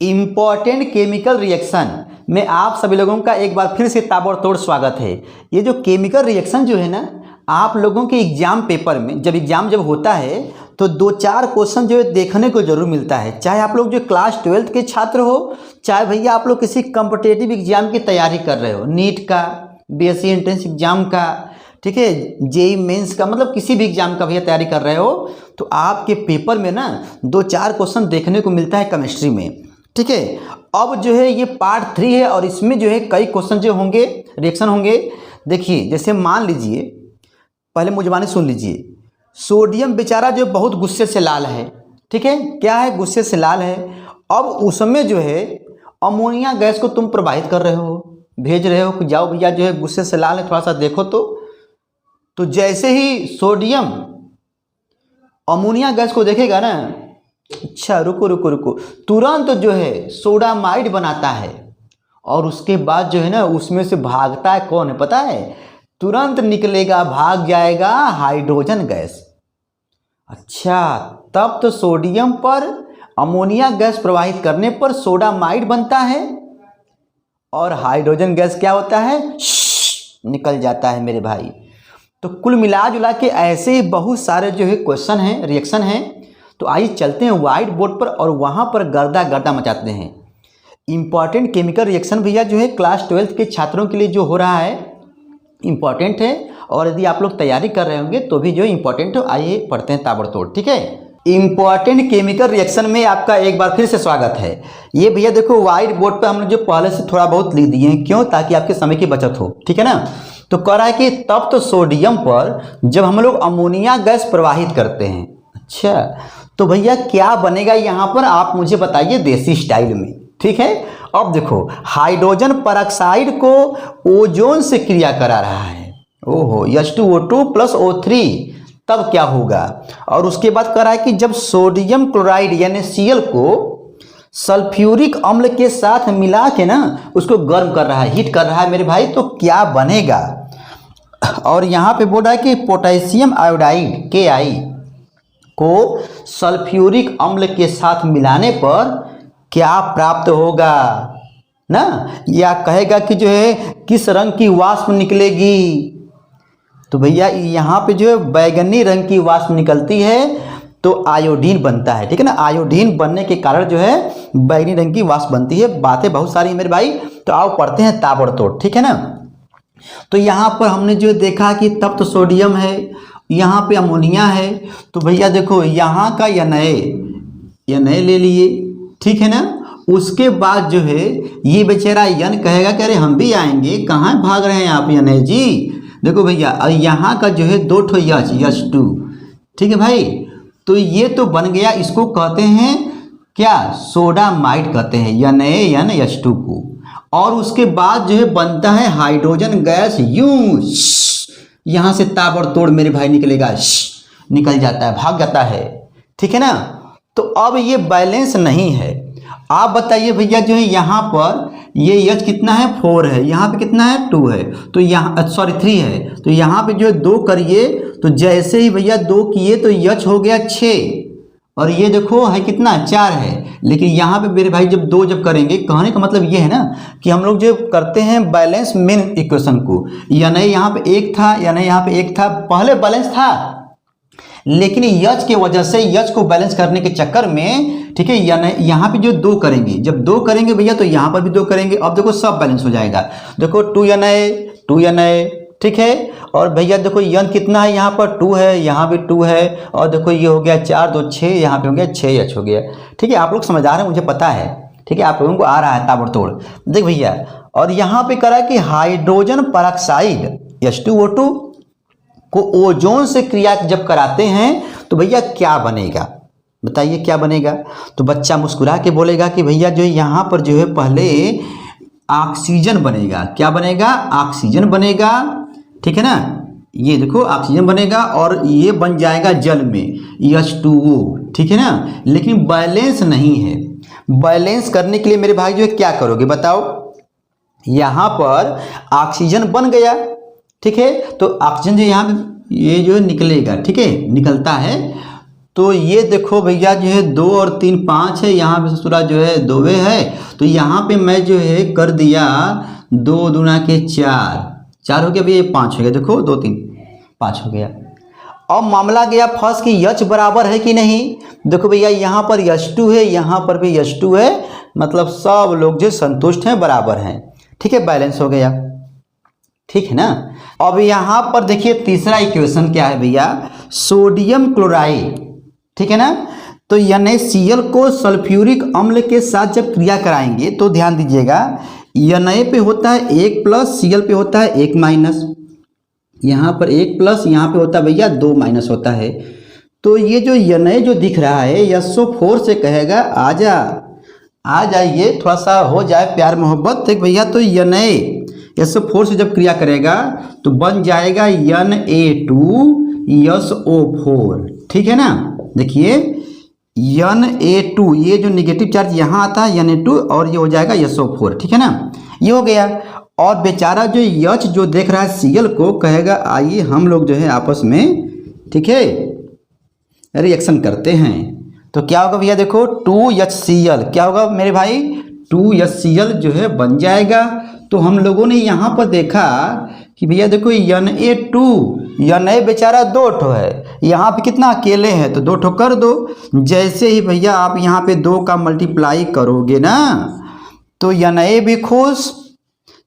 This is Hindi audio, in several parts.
इम्पॉर्टेंट केमिकल रिएक्शन में आप सभी लोगों का एक बार फिर से ताबड़तोड़ स्वागत है। ये जो केमिकल रिएक्शन जो है ना, आप लोगों के एग्जाम पेपर में जब होता है तो 2-4 क्वेश्चन जो है देखने को जरूर मिलता है। चाहे आप लोग जो क्लास 12th के छात्र हो, चाहे भैया आप लोग किसी कॉम्पिटिटिव एग्जाम की तैयारी कर रहे हो, नीट का, बीएससी एंट्रेंस एग्जाम का, ठीक है, जेई मेंस का, मतलब किसी भी एग्जाम का भैया तैयारी कर रहे हो तो आपके पेपर में ना 2-4 क्वेश्चन देखने को मिलता है केमिस्ट्री में। ठीक है, अब जो है ये पार्ट 3 है और इसमें जो है कई क्वेश्चन जो होंगे, रिएक्शन होंगे। देखिए, जैसे मान लीजिए, पहले मुझबानी सुन लीजिए। सोडियम बेचारा जो बहुत गुस्से से लाल है, ठीक है, क्या है, गुस्से से लाल है। अब उसमें जो है अमोनिया गैस को तुम प्रवाहित कर रहे हो, भेज रहे हो कि जाओ भैया जो है गुस्से से लाल है, थोड़ा सा देखो। तो जैसे ही सोडियम अमोनिया गैस को देखेगा ना, अच्छा रुको, तुरंत जो है सोडामाइड बनाता है और उसके बाद जो है ना उसमें से भागता है कौन है पता है? तुरंत निकलेगा, भाग जाएगा हाइड्रोजन गैस। अच्छा, तब तो सोडियम पर अमोनिया गैस प्रवाहित करने पर सोडामाइड बनता है और हाइड्रोजन गैस क्या होता है? निकल जाता है मेरे भाई। तो कुल मिला जुला के ऐसे ही बहुत सारे जो है क्वेश्चन हैं, रिएक्शन हैं। तो आइए चलते हैं व्हाइट बोर्ड पर और वहाँ पर गर्दा मचाते हैं। इम्पॉर्टेंट केमिकल रिएक्शन भैया जो है क्लास 12th के छात्रों के लिए जो हो रहा है इम्पॉर्टेंट है, और यदि आप लोग तैयारी कर रहे होंगे तो भी जो इम्पॉर्टेंट हो। आइए पढ़ते हैं ताबड़तोड़। ठीक है, इम्पॉर्टेंट केमिकल रिएक्शन में आपका एक बार फिर से स्वागत है। ये भैया देखो व्हाइट बोर्ड पर हम लोग जो पहले से थोड़ा बहुत लिख दिए हैं, क्यों? ताकि आपके समय की बचत हो। ठीक है ना। तो कह रहा है कि तब तो सोडियम पर जब हम लोग अमोनिया गैस प्रवाहित करते हैं, अच्छा तो भैया क्या बनेगा यहाँ पर, आप मुझे बताइए देसी स्टाइल में। ठीक है, अब देखो हाइड्रोजन परऑक्साइड को ओजोन से क्रिया करा रहा है, ओहो, H2O2 + O3, तब क्या होगा? और उसके बाद कह रहा है कि जब सोडियम क्लोराइड यानी Cl को सल्फ्यूरिक अम्ल के साथ मिला के ना उसको गर्म कर रहा है, हीट कर रहा है मेरे भाई, तो क्या बनेगा? और यहाँ पे बोल रहा है कि पोटेशियम आयोडाइड Ki को सल्फ्यूरिक अम्ल के साथ मिलाने पर क्या प्राप्त होगा ना, या कहेगा कि जो है किस रंग की वाष्प निकलेगी? तो भैया यहाँ पे जो है बैगनी रंग की वाष्प निकलती है तो आयोडीन बनता है। ठीक है ना, आयोडीन बनने के कारण जो है बैगनी रंग की वाष्प बनती है। बातें बहुत सारी मेरे भाई, तो आओ पढ़ते हैं ताबड़तोड़। ठीक है ना। तो यहाँ पर हमने जो देखा कि तब तो सोडियम है, यहाँ पे अमोनिया है, तो भैया देखो यहाँ का Na ले लिए, ठीक है ना। उसके बाद जो है ये बेचारा यन कहेगा कि अरे हम भी आएंगे, कहाँ भाग रहे हैं आप Na जी? देखो भैया यहाँ का जो है 2 ठो H2, ठीक है भाई। तो ये तो बन गया, इसको कहते हैं क्या? सोडामाइड कहते हैं, NaNH2 को। और उसके बाद जो है बनता है हाइड्रोजन गैस, यूं यहाँ से ताबड़तोड़ मेरे भाई निकलेगा, निकल जाता है, भाग जाता है। ठीक है ना। तो अब ये बैलेंस नहीं है। आप बताइए भैया जो है यहाँ पर ये H कितना है? 4 है, यहाँ पे कितना है? 2 है, तो यहाँ 3 है, तो यहाँ पे जो है 2 करिए, तो जैसे ही भैया 2 किए तो H हो गया 6, और ये देखो है कितना? 4 है। लेकिन यहाँ पे मेरे भाई जब 2 जब करेंगे, कहने का मतलब ये है ना कि हम लोग जो करते हैं बैलेंस मेन इक्वेशन को, Na यहाँ पे 1 था, Na यहाँ पे 1 था, पहले बैलेंस था, लेकिन H के वजह से H को बैलेंस करने के चक्कर में, ठीक है, यहाँ पे जो 2 करेंगे, जब 2 करेंगे भैया तो यहाँ पर भी 2 करेंगे, अब देखो सब बैलेंस हो जाएगा। देखो 2 Na, ठीक है। और भैया देखो N कितना है? यहाँ पर 2 है, यहाँ भी 2 है, और देखो ये हो गया 4 2 6, यहाँ पे हो गया 6H हो गया। ठीक है, आप लोग समझदार हैं, मुझे पता है। ठीक है, आप लोगों को आ रहा है ताबड़तोड़। देख भैया, और यहाँ पे करा कि हाइड्रोजन परऑक्साइड H2O2 को ओजोन से क्रिया जब कराते हैं तो भैया क्या बनेगा? बताइए क्या बनेगा? तो बच्चा मुस्कुरा के बोलेगा कि भैया जो यहाँ पर जो है पहले ऑक्सीजन बनेगा। क्या बनेगा? ऑक्सीजन बनेगा, ठीक है ना। ये देखो ऑक्सीजन बनेगा और ये बन जाएगा जल में H2O, ठीक है ना। लेकिन बैलेंस नहीं है। बैलेंस करने के लिए मेरे भाई जो है क्या करोगे बताओ? यहाँ पर ऑक्सीजन बन गया, ठीक है, तो ऑक्सीजन जो यहाँ पे ये जो निकलेगा, ठीक है, निकलता है, तो ये देखो भैया जो है 2 और 3 5 है, यहाँ पे ससुरा जो है 2 है, तो यहाँ पे मैं जो है कर दिया 2 दूना के 4, 4 हो गया भैया, 5 हो गया, देखो 2 3 5 हो गया। अब मामला गया फर्स्ट कि यच बराबर है कि नहीं। देखो भैया यहाँ पर H2 है, यहाँ पर भी H2 है, मतलब सब लोग जो संतुष्ट हैं, बराबर हैं, ठीक है, बैलेंस हो गया, ठीक है ना। अब यहाँ पर देखिए तीसरा इक्वेशन क्या है भैया, सोडियम क्लोराइड, ठीक है ना। तो NaCl को सल्फ्यूरिक अम्ल के साथ जब क्रिया कराएंगे तो ध्यान दीजिएगा, Na पे होता है 1 प्लस, Cl पे होता है 1 माइनस, यहाँ पर 1 प्लस, यहाँ पे होता है भैया 2 माइनस होता है। तो ये जो Na जो दिख रहा है SO4 से कहेगा आजा, आ जाइए, थोड़ा सा हो जाए प्यार मोहब्बत, ठीक भैया। तो Na SO4 से जब क्रिया करेगा तो बन जाएगा Na2SO4, ठीक है ना। देखिए Na2, ये जो निगेटिव चार्ज यहाँ आता है Na2, और ये हो जाएगा SO4, ठीक है ना, ये हो गया। और बेचारा जो H जो देख रहा है Cl को कहेगा आइए हम लोग जो है आपस में, ठीक है, रिएक्शन करते हैं। तो क्या होगा भैया, देखो 2HCl, क्या होगा मेरे भाई, 2HCl जो है बन जाएगा। तो हम लोगों ने यहाँ पर देखा कि भैया देखो Na बेचारा 2 ठो है, यहाँ पे कितना अकेले हैं, तो 2 ठो कर दो। जैसे ही भैया आप यहाँ पे 2 का मल्टीप्लाई करोगे ना, तो Na भी खुश,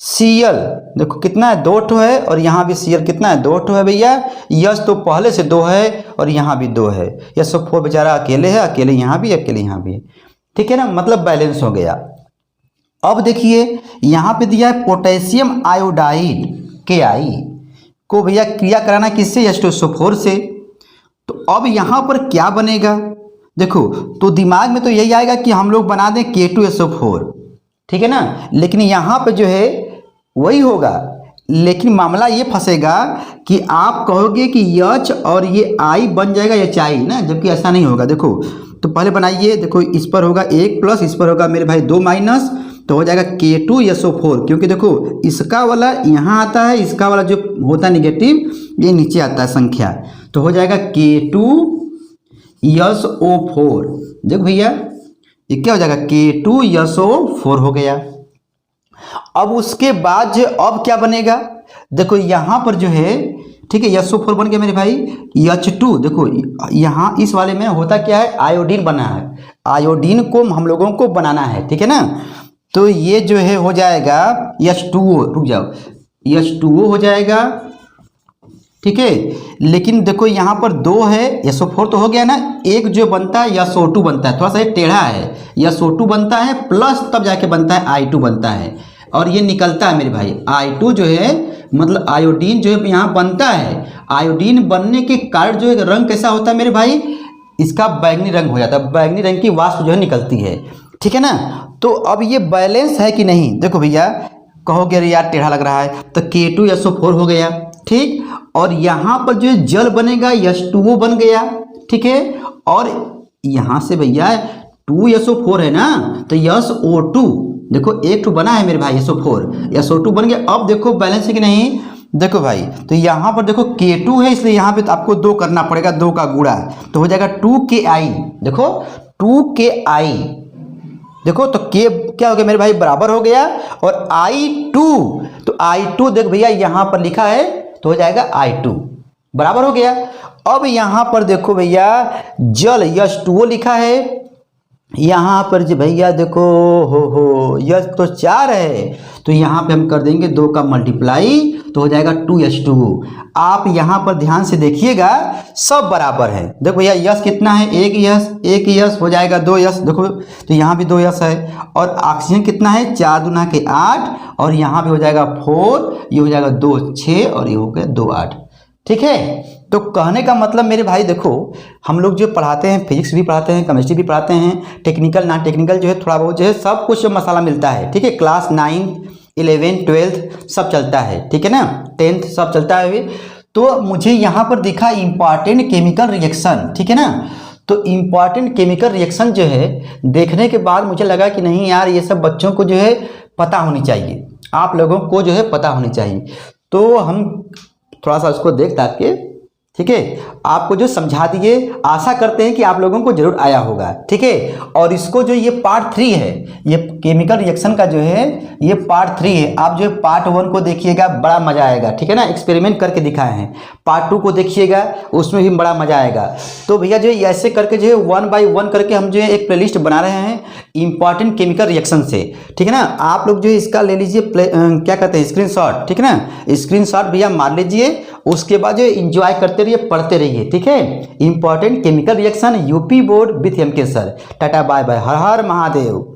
Cl देखो कितना है, 2 ठो है, और यहाँ भी Cl कितना है, 2 ठो है भैया। यश तो पहले से 2 है और यहाँ भी 2 है, SO4 बेचारा अकेले है, अकेले यहाँ भी, अकेले यहाँ भी, ठीक है ना, मतलब बैलेंस हो गया। अब देखिए यहाँ पे दिया है पोटेशियम आयोडाइड Ki को भैया क्रिया कराना किससे, H2SO4 से। तो अब यहाँ पर क्या बनेगा, देखो तो दिमाग में तो यही आएगा कि हम लोग बना दें K2SO4, ठीक है ना, लेकिन यहाँ पे जो है वही होगा, लेकिन मामला ये फंसेगा कि आप कहोगे कि H और ये I बन जाएगा HI ना, जबकि ऐसा नहीं होगा। देखो तो पहले बनाइए, देखो इस पर होगा 1 प्लस, इस पर होगा मेरे भाई 2 माइनस, तो हो जाएगा K2SO4, क्योंकि देखो इसका वाला यहाँ आता है, इसका वाला जो होता है निगेटिव ये नीचे आता है संख्या, तो हो जाएगा K2SO4। देखो भैया ये क्या हो जाएगा, K2SO4 हो गया। अब उसके बाद जो अब क्या बनेगा, देखो यहाँ पर जो है, ठीक है, SO4 बन गया मेरे भाई, H2 देखो यहाँ इस वाले में होता क्या है, आयोडीन बना है, आयोडीन को हम लोगों को बनाना है, ठीक है ना। तो ये जो है हो जाएगा H2O, रुक जाओ, H2O हो जाएगा, ठीक है। लेकिन देखो यहाँ पर 2 है, SO4 तो हो गया ना, एक जो बनता है SO2 बनता है, थोड़ा सा ये टेढ़ा है, SO2 बनता है प्लस तब जाके बनता है I2 बनता है, और ये निकलता है मेरे भाई I2 जो है, मतलब आयोडीन जो है यहाँ बनता है। आयोडीन बनने के कारण जो है रंग कैसा होता है मेरे भाई, इसका बैंगनी रंग हो जाता है, बैंगनी रंग की वाष्प जो है निकलती है, ठीक है ना। तो अब ये बैलेंस है कि नहीं, देखो भैया कहोगे अरे यार टेढ़ा लग रहा है, तो K2SO4 हो गया, ठीक। और यहाँ पर जो है जल बनेगा H2O बन गया, ठीक है। और यहाँ से भैया 2SO4 है ना, तो SO2 देखो एक तो बना है मेरे भाई, SO2 बन गया। अब देखो बैलेंस है कि नहीं, देखो भाई तो यहाँ पर देखो K2 है, इसलिए यहाँ पे तो आपको 2 करना पड़ेगा, 2 का गुणा, तो हो जाएगा 2KI, देखो 2KI, देखो तो K क्या हो गया मेरे भाई, बराबर हो गया, और I2, तो I2 देख भैया यहाँ पर लिखा है, तो हो जाएगा I2 बराबर हो गया। अब यहाँ पर देखो भैया जल H2O लिखा है, यहाँ पर जो भैया देखो हो यह तो 4 है, तो यहाँ पे हम कर देंगे 2 का मल्टीप्लाई, तो हो जाएगा 2H2O। आप यहाँ पर ध्यान से देखिएगा सब बराबर है, देखो भैया यश कितना है, एक यश हो जाएगा 2 यश, देखो तो यहाँ भी 2 यश है। और ऑक्सीजन कितना है, 4 दूना के 8, और यहाँ पे हो जाएगा 4, ये हो जाएगा 2 6, और ये हो गया 2 8, ठीक है। तो कहने का मतलब मेरे भाई देखो हम लोग जो पढ़ाते हैं, फिजिक्स भी पढ़ाते हैं, केमिस्ट्री भी पढ़ाते हैं, टेक्निकल नॉन टेक्निकल जो है थोड़ा बहुत जो है सब कुछ मसाला मिलता है, ठीक है। क्लास 9 11 12 सब चलता है, ठीक है ना, 10th सब चलता है। तो मुझे यहाँ पर दिखा इम्पॉर्टेंट केमिकल रिएक्शन, ठीक है ना। तो इम्पॉर्टेंट केमिकल रिएक्शन जो है देखने के बाद मुझे लगा कि नहीं यार ये सब बच्चों को जो है पता होनी चाहिए, आप लोगों को जो है पता होनी चाहिए। तो हम थोड़ा सा उसको देख ताक के ठीक है, आपको जो समझा दिए, आशा करते हैं कि आप लोगों को जरूर आया होगा। ठीक है, और इसको जो ये पार्ट 3 है, ये केमिकल रिएक्शन का जो है ये पार्ट 3 है। आप जो है पार्ट 1 को देखिएगा, बड़ा मजा आएगा। ठीक है ना, एक्सपेरिमेंट करके दिखाए हैं। पार्ट 2 को देखिएगा, उसमें भी बड़ा मजा आएगा। तो भैया जो है ऐसे करके जो है 1 बाय 1 करके हम जो है एक प्लेलिस्ट बना रहे हैं इंपॉर्टेंट केमिकल रिएक्शन से। ठीक है ना, आप लोग जो है इसका ले लीजिए क्या कहते हैं स्क्रीनशॉट। ठीक है ना, स्क्रीनशॉट भैया मार लीजिए, उसके बाद जो एंजॉय करते रहिए, पढ़ते रहिए। ठीक है, important chemical reaction UP board with MK sir. Tata bye bye, Har Har Mahadev.